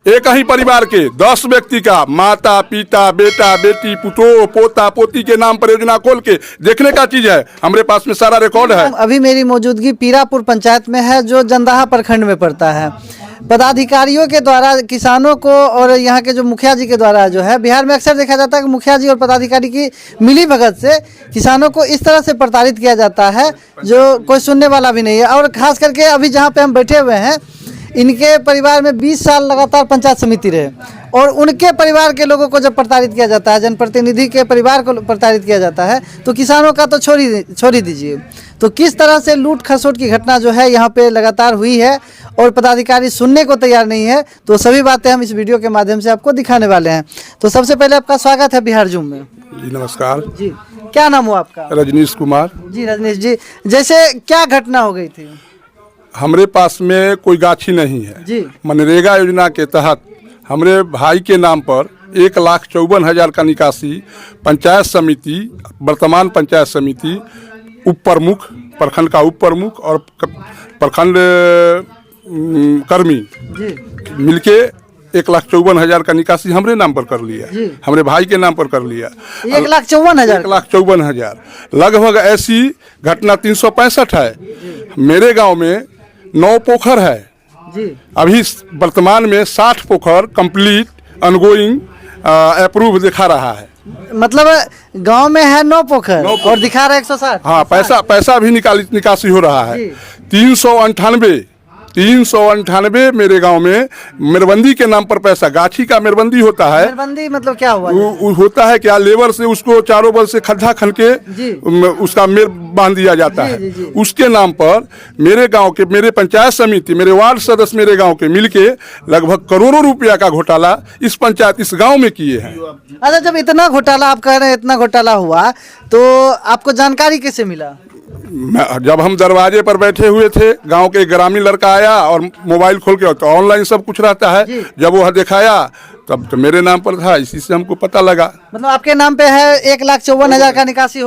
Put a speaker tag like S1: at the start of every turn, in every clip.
S1: एक ही परिवार के 10 व्यक्ति का माता पिता बेटा बेटी पुतो पोता पोती के नाम पर योजना खोल के देखने का चीज है। हमारे पास में सारा रिकॉर्ड है।
S2: अभी मेरी मौजूदगी पीरापुर पंचायत में है, जो जंदाहा प्रखंड में पड़ता है। पदाधिकारियों के द्वारा किसानों को और यहाँ के जो मुखिया जी के द्वारा जो है, बिहार में अक्सर देखा जाता है कि मुखिया जी और पदाधिकारी की मिली भगत से किसानों को इस तरह से प्रताड़ित किया जाता है जो कोई सुनने वाला भी नहीं है। और खास करके अभी जहाँ पे हम बैठे हुए हैं, इनके परिवार में 20 साल लगातार पंचायत समिति रहे और उनके परिवार के लोगों को जब प्रताड़ित किया जाता है, जनप्रतिनिधि के परिवार को प्रताड़ित किया जाता है, तो किसानों का तो छोड़ ही दीजिए। तो किस तरह से लूट खसोट की घटना जो है यहाँ पे लगातार हुई है और पदाधिकारी सुनने को तैयार नहीं है, तो सभी बातें हम इस वीडियो के माध्यम से आपको दिखाने वाले हैं। तो सबसे पहले आपका स्वागत है बिहार जूम में।
S1: जी नमस्कार
S2: जी, क्या नाम हो आपका?
S1: रजनीश कुमार।
S2: जी रजनीश जी, जैसे क्या घटना हो गई थी?
S1: हमारे पास में कोई गाछी नहीं है
S2: जी।
S1: मनरेगा योजना के तहत हमारे भाई के नाम पर 1,54,000 का निकासी पंचायत समिति, वर्तमान पंचायत समिति उप प्रमुख, प्रखंड का उप प्रमुख और प्रखंड कर्मी मिलके 1,54,000 का निकासी हमारे नाम पर कर लिया, हमारे भाई के नाम पर कर लिया।
S2: 1,54,000
S1: 1,54,000 लगभग ऐसी घटना 365 है। मेरे गांव में 9 पोखर है
S2: जी।
S1: अभी वर्तमान में 60 पोखर कंप्लीट अनगोइंग अप्रूव दिखा रहा है।
S2: मतलब गांव में है 9 पोखर और दिखा रहा है 160।
S1: हाँ, पैसा भी निकासी हो रहा है। 398 मेरे गांव में मेरबंदी के नाम पर पैसा, गाछी का मेरबंदी होता है।
S2: मेरबंदी मतलब क्या हुआ?
S1: होता है क्या, लेबर से उसको चारों बल से खड्डा खन के उसका मेर बांध दिया जाता है। उसके नाम पर मेरे गांव के, मेरे पंचायत समिति, मेरे वार्ड सदस्य मेरे गांव के मिलके लगभग करोड़ों रुपया का घोटाला इस पंचायत, इस गाँव में किए हैं।
S2: अच्छा, जब इतना घोटाला आप कह रहे हैं, इतना घोटाला हुआ, तो आपको जानकारी कैसे मिला?
S1: जब हम दरवाजे पर बैठे हुए थे, गांव के ग्रामीण लड़का आया और मोबाइल खोल के, तो ऑनलाइन सब कुछ रहता है, जब वो दिखाया तब तो मेरे नाम पर था, इसी से हमको पता लगा।
S2: मतलब आपके नाम पे है 1,54,000 का निकासी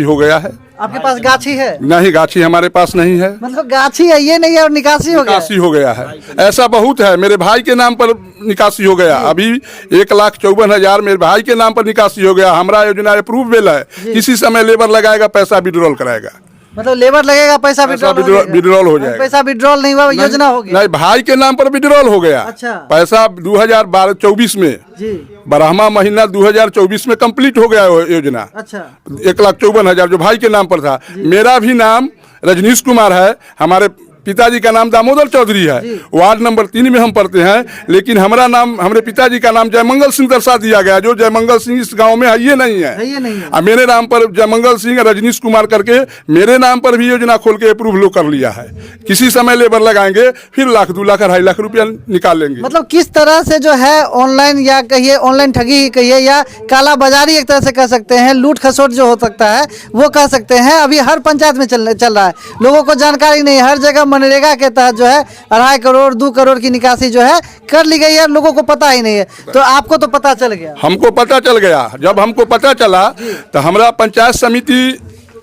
S2: हो गया
S1: है।
S2: आपके पास गाछी है?
S1: नहीं, गाछी हमारे पास नहीं है।
S2: मतलब गाछी है ये नहीं है और निकासी हो गया है।
S1: ऐसा बहुत है। मेरे भाई के नाम पर निकासी हो गया। अभी 1,54,000 मेरे भाई के नाम पर निकासी हो गया। हमारा योजना अप्रूवेबल है, किसी समय लेबर लगाएगा, पैसा विड्रॉल कराएगा।
S2: मतलब लेबर लगेगा, पैसा
S1: विड्रॉल हो जाएगा।
S2: पैसा विड्रॉल नहीं हुआ, योजना हो गई।
S1: नहीं, भाई के नाम पर विड्रॉल हो गया।
S2: अच्छा।
S1: पैसा 2024 में जी, 12वां महीना 2024 में कंप्लीट हो गया योजना।
S2: अच्छा।
S1: 1,54,000 जो भाई के नाम पर था। मेरा भी नाम रजनीश कुमार है, हमारे पिताजी का नाम दामोदर चौधरी है, वार्ड नंबर 3 में हम पढ़ते हैं, लेकिन हमारा नाम, हमारे पिताजी का नाम जयमंगल सिंह दर्शा दिया गया, जो जयमंगल सिंह इस गांव में है ये नहीं है। और मेरे नाम पर जयमंगल सिंह रजनीश कुमार करके मेरे नाम पर भी योजना खोल के अप्रूव लो कर लिया है। किसी समय लेबर लगाएंगे, फिर 1,00,000, 2,00,000, 2,50,000 रुपया निकाल लेंगे।
S2: मतलब किस तरह से जो है ऑनलाइन, या कहिए ऑनलाइन ठगी ही कहिए, या काला बाजारी एक तरह से कह सकते हैं, लूट खसोट जो हो सकता है वो कह सकते हैं, अभी हर पंचायत में चल रहा है। लोगों को जानकारी नहीं, हर जगह मनरेगा के तहत जो है 2.5 करोड़ 2 करोड़ की निकासी जो है कर ली गई है, लोगों को पता ही नहीं है। तो आपको तो पता चल गया?
S1: हमको पता चल गया। जब हमको पता चला तो हमारा पंचायत समिति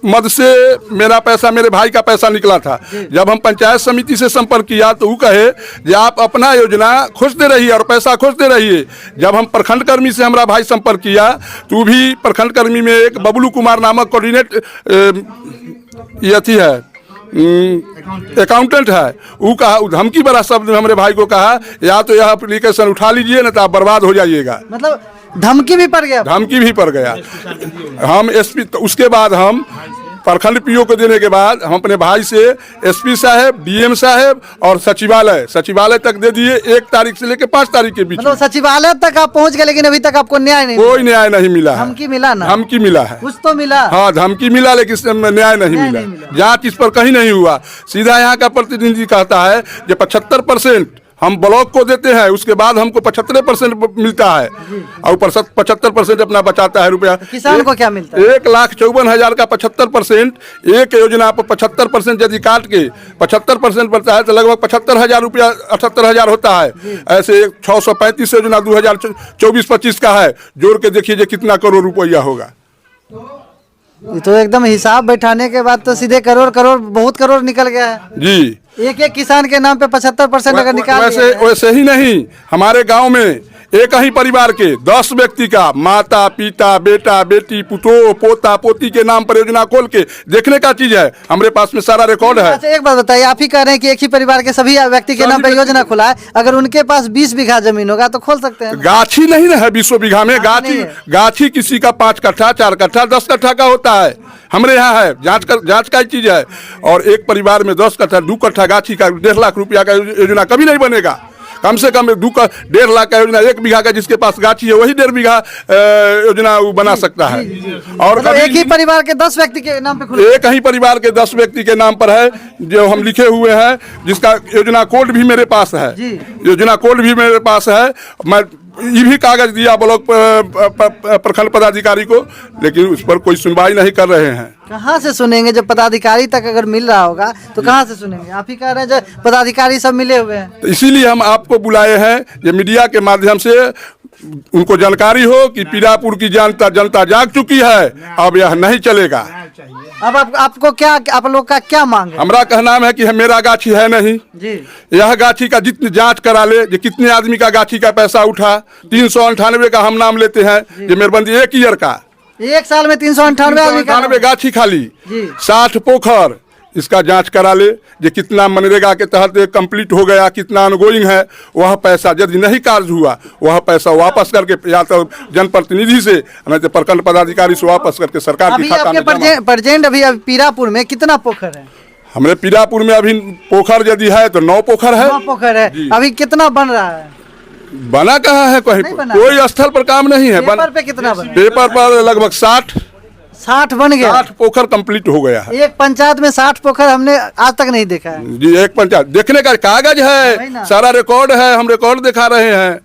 S1: मद से मेरा पैसा, मेरे भाई का पैसा निकला था। जब हम पंचायत समिति से संपर्क किया तो वो कहे कि आप अपना योजना खोजते रहिए और पैसा खोजते रहिए। जब हम प्रखंड कर्मी से हमारा भाई संपर्क किया तो भी प्रखंड कर्मी में एक बबलू कुमार नामक कोऑर्डिनेट ये थी है, अकाउंटेंट है, वो कहा, धमकी भरा शब्द में हमारे भाई को कहा, या तो यह एप्लीकेशन उठा लीजिए ना तो आप बर्बाद हो जाइएगा।
S2: मतलब धमकी भी पड़ गया?
S1: धमकी भी पड़ गया। हम एसपी, तो उसके बाद हम प्रखंड पीओ को देने के बाद हम अपने भाई से एसपी साहब, डीएम साहब और सचिवालय तक दे दिए, 1 तारीख से लेकर 5 तारीख के बीच।
S2: मतलब सचिवालय तक आप पहुंच गए, लेकिन अभी तक आपको न्याय नहीं?
S1: कोई न्याय नहीं मिला।
S2: धमकी मिला ना?
S1: धमकी मिला है,
S2: कुछ तो मिला।
S1: हाँ, धमकी मिला, लेकिन न्याय नहीं मिला। जांच इस पर कहीं नहीं हुआ। सीधा यहाँ का प्रतिनिधि कहता है कि 75% हम ब्लॉक को देते हैं, उसके बाद हमको 75% मिलता है और 75% अपना बचाता है रुपया।
S2: किसान को क्या मिलता है?
S1: 1,54,000 का 75%, एक योजना पर 75% यदि काट के 75% बढ़ता है तो लगभग 75,000 रुपया, 78,000 होता है। ऐसे 635 योजना 2024-25 का है, जोड़ के देखिए कितना करोड़ रुपया होगा।
S2: तो एकदम हिसाब बैठाने के बाद तो सीधे करोड़, बहुत करोड़ निकल गया है
S1: जी।
S2: एक एक किसान के नाम पे 75% अगर निकाल
S1: वैसे वैसे ही नहीं, हमारे गांव में एक ही परिवार के 10 व्यक्ति का माता पिता बेटा बेटी पुतो पोता पोती के नाम पर योजना खोल के देखने का चीज है, हमारे पास में सारा रिकॉर्ड है।
S2: अच्छा, एक बात बताइए, आप ही कह रहे हैं कि एक ही परिवार के सभी व्यक्ति के नाम पे योजना खुला है, अगर उनके पास 20 बीघा जमीन होगा तो खोल सकते हैं।
S1: गाछी नहीं ना है 20 बीघा में, गाछी किसी का 5 कट्ठा 4 कट्ठा 10 कट्ठा का होता है, हमारे यहाँ है, जांच का चीज है। और एक परिवार में 10 कट्ठा 2 कट्ठा गाछी का 1.5 लाख रुपया का योजना कभी नहीं बनेगा। कम से कम 1.5 लाख का योजना 1 बीघा का जिसके पास गाछी है वही 1.5 बीघा योजना वो बना सकता है। और
S2: मतलब एक ही परिवार के 10 व्यक्ति के नाम पे खुला,
S1: एक ही परिवार के 10 व्यक्ति के नाम पर है जो हम लिखे हुए हैं, जिसका योजना कोड भी मेरे पास है, योजना कोड भी मेरे पास है। मैं ये भी कागज दिया ब्लॉक प्रखंड पदाधिकारी को, लेकिन उस पर कोई सुनवाई नहीं कर रहे हैं।
S2: कहाँ से सुनेंगे जब पदाधिकारी तक अगर मिल रहा होगा तो कहाँ से सुनेंगे? आप ही कह रहे हैं जो पदाधिकारी सब मिले हुए हैं।
S1: तो इसीलिए हम आपको बुलाए हैं, ये मीडिया के माध्यम से उनको जानकारी हो कि पीरापुर की जनता जाग चुकी है, अब यह नहीं चलेगा।
S2: अब आपको क्या, आप लोग का क्या मांग है?
S1: हमारा कहना है कि मेरा गाछी है नहीं
S2: जी,
S1: यह गाछी का जितनी जांच करा ले, जो कितने आदमी का गाछी का पैसा उठा, 398 का हम नाम लेते हैं, ये मेरबंदी 1 ईयर का,
S2: 1 साल में 398
S1: गाछी खाली,
S2: जी।
S1: 60 पोखर, इसका जांच करा ले, जो कितना मनरेगा के तहत कंप्लीट हो गया, कितना अनगोइंग है, वह पैसा यदि नहीं कार्य हुआ वह पैसा वापस करके या तो जनप्रतिनिधि से नहीं तो प्रखंड पदाधिकारी से वापस करके सरकार की खाता में जमा।
S2: प्रेजेंट अभी पीरापुर में कितना पोखर है?
S1: हमारे पीरापुर में अभी पोखर यदि है तो 9 पोखर है।
S2: 9 पोखर है। अभी कितना बन रहा है?
S1: बना कहाँ है, कहीं कोई स्थल पर काम नहीं है।
S2: पेपर पे कितना बना?
S1: पेपर पर लगभग 60
S2: बन गया।
S1: 60 पोखर कंप्लीट हो गया है।
S2: एक पंचायत में 60 पोखर हमने आज तक नहीं देखा है।
S1: जी, एक पंचायत देखने का कागज है, सारा रिकॉर्ड है, हम रिकॉर्ड दिखा रहे हैं,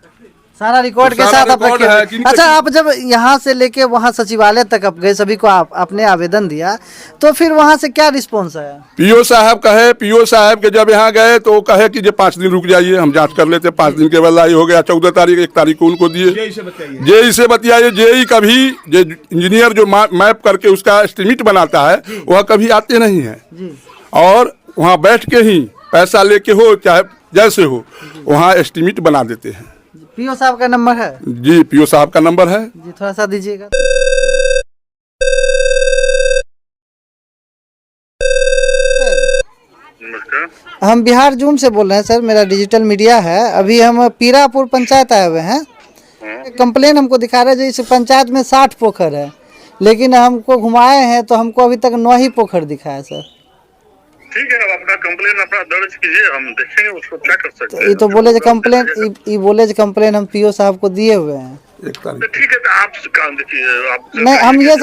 S2: सारा रिकॉर्ड के साथ आप रखे हैं। अच्छा, आप जब यहाँ से लेके वहाँ सचिवालय तक आप गए, सभी को आपने आवेदन दिया, तो फिर वहाँ से क्या रिस्पॉन्स आया? पीओ
S1: साहब के जब यहाँ गए तो कहे कि 5 दिन रुक जाइए, हम जांच कर लेते। 5 दिन के बाद हो गया, 14 तारीख 1 तारीख को उनको दिए, जेई से बतियाइए। जेई कभी इंजीनियर जो मैप करके उसका एस्टिमेट बनाता है वह कभी आते नहीं है, और वहाँ बैठ के ही पैसा लेके हो चाहे जैसे हो वहाँ एस्टिमेट बना देते हैं।
S2: पीओ साहब का नंबर है?
S1: जी, पीओ साहब का नंबर है
S2: जी, थोड़ा सा दीजिएगा। हम बिहार जूम से बोल रहे हैं सर, मेरा डिजिटल मीडिया है। अभी हम पीरापुर पंचायत आए हुए हैं। कंप्लेन हमको दिखा रहे हैं जो इस पंचायत में 60 पोखर है, लेकिन हमको घुमाए हैं तो हमको अभी तक 9 ही पोखर दिखा है सर।
S3: ठीक है, अपना कंप्लेन अपना दर्ज कीजिए, हम देखेंगे उसको क्या कर सकते हैं।
S2: ये तो बोले जो कंप्लेन हम पीओ साहब को दिए हुए हैं।
S3: तो ठीक है, तो आप काम देखिए। आप
S2: नहीं, हम ये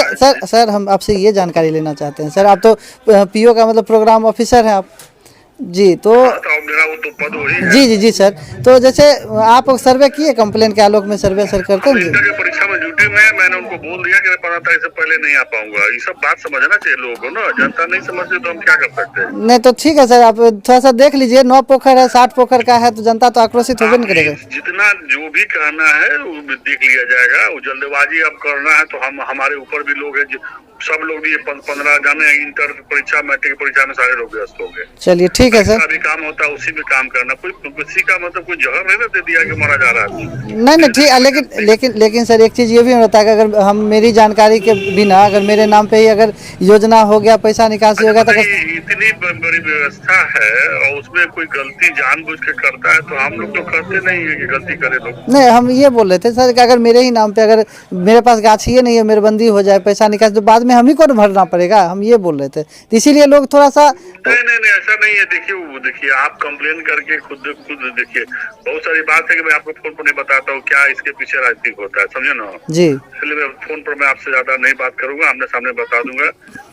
S2: सर हम आपसे ये जानकारी लेना चाहते हैं सर। आप तो पीओ का मतलब प्रोग्राम ऑफिसर हैं आप जी, तो
S3: मेरा वो तो पद वही है।
S2: जी सर। तो जैसे आप सर्वे किए, कंप्लेन के आलोक में सर्वे सर करते हैं जी?
S3: इंटर की परीक्षा में ड्यूटी में मैंने उनको बोल दिया कि मैं 15 तारीख से पहले नहीं आ पाऊंगा। ये सब बात समझना चाहिए लोगों को ना, जनता नहीं समझती तो हम क्या कर सकते हैं।
S2: नहीं तो ठीक है सर, आप थोड़ा सा देख लीजिए। 9 पोखर है, 60 पोखर का है, तो जनता तो आक्रोशित होबे नहीं करेगा।
S3: जितना जो भी कहना है वो देख लिया जाएगा। वो जल्दबाजी अब करना है तो हमारे ऊपर भी लोग है, सब लोग भी 15 जाने इंटर परीक्षा मैट्रिक परीक्षा में सारे लोग व्यस्त हो गए।
S2: चलिए ठीक है सर।
S3: अभी काम होता है उसी में काम करना, कोई किसी का मतलब कोई जगह नहीं ना दे दिया कि मारा जा रहा है।
S2: नहीं ठीक, लेकिन सर एक चीज ये भी होता है कि अगर हम मेरी जानकारी के बिना अगर मेरे नाम पे ही अगर योजना हो गया, पैसा निकासी होगा तो
S3: इतनी बड़ी व्यवस्था है और उसमें कोई गलती जानबूझ के करता है तो हम लोग तो करते नहीं है कि गलती करे लोग।
S2: नहीं, हम ये बोल रहे थे सर कि अगर मेरे ही नाम पे अगर मेरे पास गाछी नहीं है, मेरबंदी हो जाए, पैसा निकासी, तो बाद में हम ही को भरना पड़ेगा। हम ये बोल रहे थे, इसीलिए लोग थोड़ा सा
S3: नहीं ऐसा नहीं है। देखिए आप कंप्लेन करके खुद देखिए, बहुत सारी बात है कि मैं आपको फोन पर नहीं बताता हूँ क्या इसके पीछे राजनीतिक होता है, समझे ना जी। इसलिए मैं फोन पर मैं आपसे ज्यादा नहीं बात करूंगा, आमने सामने बता दूंगा।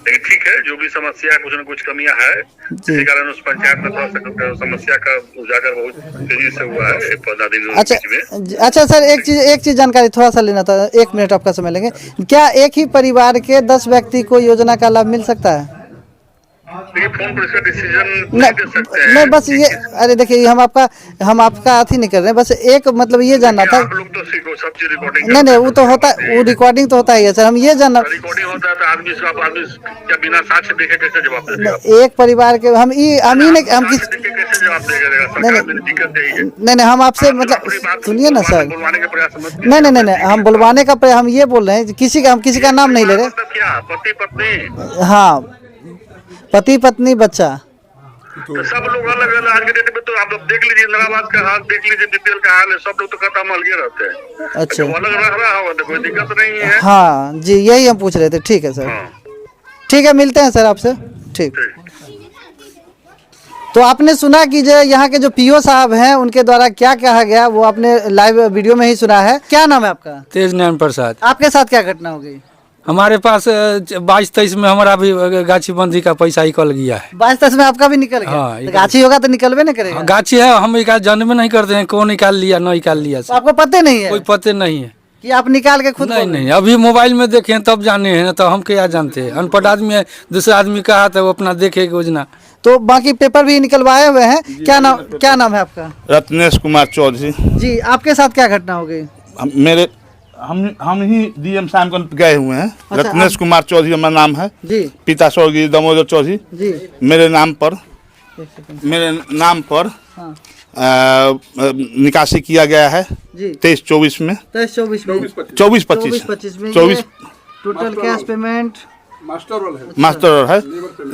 S3: लेकिन ठीक है, जो भी समस्या कुछ न कुछ कमियां है, इसी कारण उस पंचायत में थोड़ा सा समस्या का उजागर बहुत तेजी से हुआ है 15 दिन।
S2: अच्छा सर, एक चीज जानकारी थोड़ा सा लेना था, 1 मिनट आपका समय लेंगे। क्या एक ही परिवार के 10 व्यक्ति को योजना का लाभ मिल सकता है?
S3: देखिए फोन पर इसका डिसीजन नहीं दे सकते हैं।
S2: नहीं बस ये, अरे देखिए हम आपका अथी नहीं कर रहे हैं, बस एक मतलब ये जानना था।
S3: आप लोग तो सीखो सब चीज रिकॉर्डिंग।
S2: नहीं वो तो होता, वो रिकॉर्डिंग तो होता ही है सर, हम ये जानना।
S3: रिकॉर्डिंग होता है तो आदमी क्या बिना साक्ष्य देखे कैसे जवाब देगा?
S2: एक परिवार के हम किस
S3: कैसे जवाब देगा? सरकार में दिक्कत यही है।
S2: नहीं हम आपसे मतलब सुनिए ना सर,
S3: बुलवाने का प्रयास मत कीजिए।
S2: नहीं हम बुलवाने का हम ये बोल रहे हैं, हम किसी का नाम नहीं ले रहे।
S3: मतलब क्या पति पत्नी?
S2: हाँ, पति पत्नी बच्चा
S3: तो सब लोग अलग अलग। आज के डेट में तो आप लोग देख लीजिए, इलाहाबाद का हाल देख लीजिए, बीपीएल का हाल है, सब लोग तो खत्म अलगे रहते हैं।
S2: अच्छा,
S3: वो अलग रह रहा होगा तो कोई दिक्कत नहीं है।
S2: हाँ जी, यही हम पूछ रहे थे। ठीक है सर, ठीक है, मिलते हैं सर आपसे। ठीक। तो आपने सुना कि जो यहाँ के जो पीओ साहब हैं उनके द्वारा क्या कहा गया, वो आपने लाइव वीडियो में ही सुना है। क्या नाम है आपका?
S4: तेज नयन प्रसाद।
S2: आपके साथ क्या घटना हो गई?
S4: हमारे पास 22-23 में हमारा भी गाछी बंदी का पैसा निकल गया है।
S2: 22-23 में आपका भी निकल गया?
S4: हाँ,
S2: तो गाछी होगा तो निकलवे नहीं करेगा।
S4: गाछी है, हम जानबे नहीं करते हैं कौन निकाल लिया न निकाल लिया।
S2: तो आपको पता नहीं है?
S4: कोई पते नहीं है
S2: कि आप निकाल के खुद?
S4: नहीं, अभी मोबाइल में देखे तब जाने हैं, तो हम क्या जानते हैं। अनपढ़ आदमी है, दूसरा आदमी कहा तो वो अपना देखे योजना।
S2: तो बाकी पेपर भी निकलवाए हुए हैं। क्या नाम है आपका?
S5: रत्नेश कुमार चौधरी
S2: जी, आपके साथ क्या घटना हो गई?
S5: हम ही डीएम साहब गए हुए हैं।
S2: अच्छा,
S5: रत्नेश कुमार चौधरी हमारा नाम है
S2: जी।
S5: पिता स्वर्गीय दामोदर चौधरी
S2: जी।
S5: मेरे नाम पर
S2: हाँ।
S5: निकासी किया गया है
S2: जी।
S5: 23-24 में
S2: 24-25 में
S5: 24
S2: total cash payment
S5: master roll है,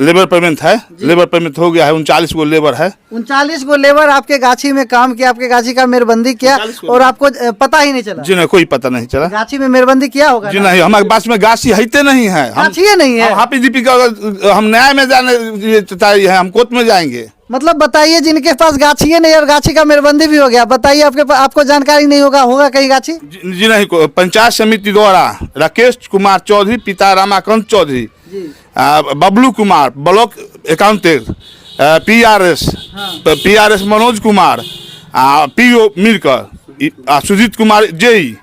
S5: लेबर पेमेंट है, लेबर पेमेंट हो गया है। 39 गो लेबर है।
S2: 39 गो लेबर आपके गाछी में काम किया, आपके गाछी का मेरबंदी किया और आपको पता ही नहीं चला?
S5: जी नहीं, कोई पता नहीं चला।
S2: गाछी में मेरबंदी किया होगा?
S5: जी नहीं, हमारे पास में गाछी है नहीं है।
S2: गाछी नहीं है।
S5: हापी दीपिका हम न्याय में जाने चाहिए, हम कोर्ट में जाएंगे।
S2: मतलब बताइए, जिनके पास गाछी है नहीं और गाछी का मेरबंदी भी हो गया, बताइए आपको जानकारी नहीं होगा कहीं गाछी?
S5: जी नहीं, पंचायत समिति द्वारा राकेश कुमार चौधरी पिता Ramakant Chaudhary, Bablu Kumar block accountant, PRS Manoj Kumar, PO मिलकर सुजीत कुमार जेई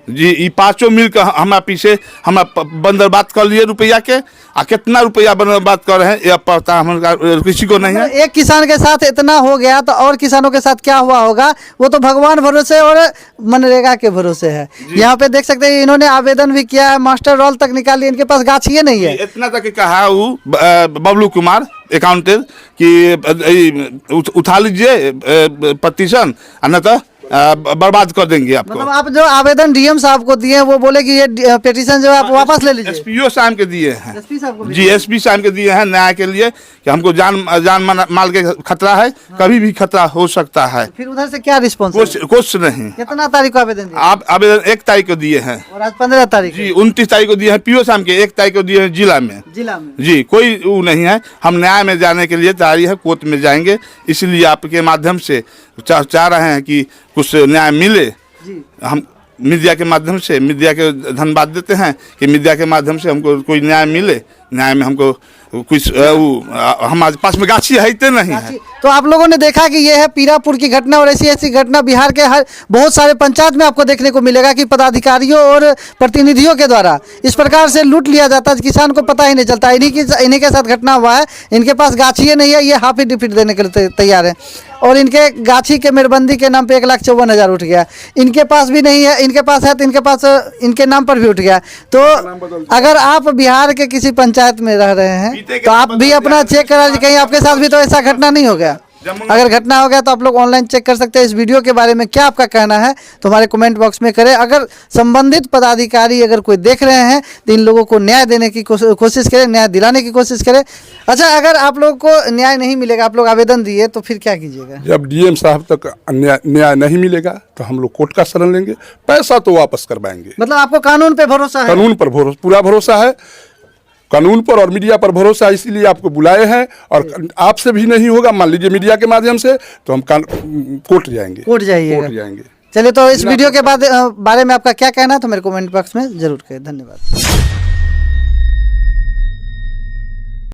S5: जी, ये पांचों मिलकर हमारे पीछे हम बंदर बात कर लिए रुपया के। कितना रुपया बंदर बात कर रहे हैं ये पता हम किसी को नहीं है।
S2: एक किसान के साथ इतना हो गया तो और किसानों के साथ क्या हुआ होगा, वो तो भगवान भरोसे और मनरेगा के भरोसे है। यहाँ पे देख सकते हैं इन्होंने आवेदन भी किया है, मास्टर रोल तक निकाल लिया, इनके पास गाछी नहीं है।
S5: इतना तक कहा वो बबलू कुमार अकाउंटेंट कि उठा लीजिए पटिशन, अन्यथा बर्बाद कर देंगे आपको।
S2: मतलब आप जो आवेदन डीएम साहब को दिए वो बोले कि ये पिटीशन जो है आप वापस ले लीजिए।
S5: एसपीओ साहब के दिए हैं।
S2: एसपी साहब को
S5: जी, एसपी साहब के दिए हैं न्याय के लिए कि हमको जान माल के खतरा है। हाँ। कभी भी खतरा हो सकता है।
S2: फिर उधर से क्या रिस्पॉन्स?
S5: कुछ नहीं।
S2: कितना तारीख को आवेदन दिया?
S5: आप आवेदन 1 तारीख को दिए हैं
S2: और आज 15 तारीख
S5: जी। 29 तारीख को दिए हैं पीओ साहब के, 1 तारीख को दिए हैं जिला में जी। कोई वो नहीं है, हम न्याय में जाने के लिए तैयारी है, कोर्ट में जाएंगे। इसलिए आपके माध्यम से चाह रहे हैं कि कुछ न्याय मिले जी। हम मीडिया के माध्यम से मीडिया के धन्यवाद देते हैं कि मीडिया के माध्यम से हमको कोई न्याय मिले। न्याय में हमको कुछ हमारे पास में गाछी है नहीं है।
S2: तो आप लोगों ने देखा कि ये है पीरापुर की घटना और ऐसी घटना बिहार के हर बहुत सारे पंचायत में आपको देखने को मिलेगा कि पदाधिकारियों और प्रतिनिधियों के द्वारा इस प्रकार से लूट लिया जाता है, किसान को पता ही नहीं चलता। इन्हीं के साथ घटना हुआ है। इनके पास गाछी नहीं है, ये हाफी डिफिट देने के लिए तैयार है और इनके गाछी के मेरबंदी के नाम पे 1,54,000 उठ गया। इनके पास भी नहीं है, इनके पास है तो इनके पास इनके नाम पर भी उठ गया। तो अगर आप बिहार के किसी पंचायत में रह रहे हैं तो आप भी अपना चेक करा कहीं आपके साथ भी तो ऐसा घटना नहीं हो गया। अगर घटना हो गया तो आप लोग ऑनलाइन चेक कर सकते हैं। इस वीडियो के बारे में क्या आपका कहना है तो हमारे कमेंट बॉक्स में करें। अगर संबंधित पदाधिकारी अगर कोई देख रहे हैं तो इन लोगों को न्याय देने की कोशिश करें, न्याय दिलाने की कोशिश करें। अच्छा, अगर आप लोगों को न्याय नहीं मिलेगा, आप लोग आवेदन दिए तो फिर क्या कीजिएगा?
S1: जब डीएम साहब तक न्याय नहीं मिलेगा तो हम लोग कोर्ट का शरण लेंगे, पैसा तो वापस करवाएंगे।
S2: मतलब आपको कानून पे भरोसा है?
S1: कानून पर पूरा भरोसा है, कानून पर और मीडिया पर भरोसा है, इसीलिए आपको बुलाए हैं। और आपसे भी नहीं होगा, मान लीजिए मीडिया के माध्यम से, तो हम कोर्ट जाएंगे।
S2: कोर्ट जाएंगे। चलिए, तो इस वीडियो के बारे में आपका क्या कहना है तो मेरे कमेंट बॉक्स में जरूर करें। धन्यवाद।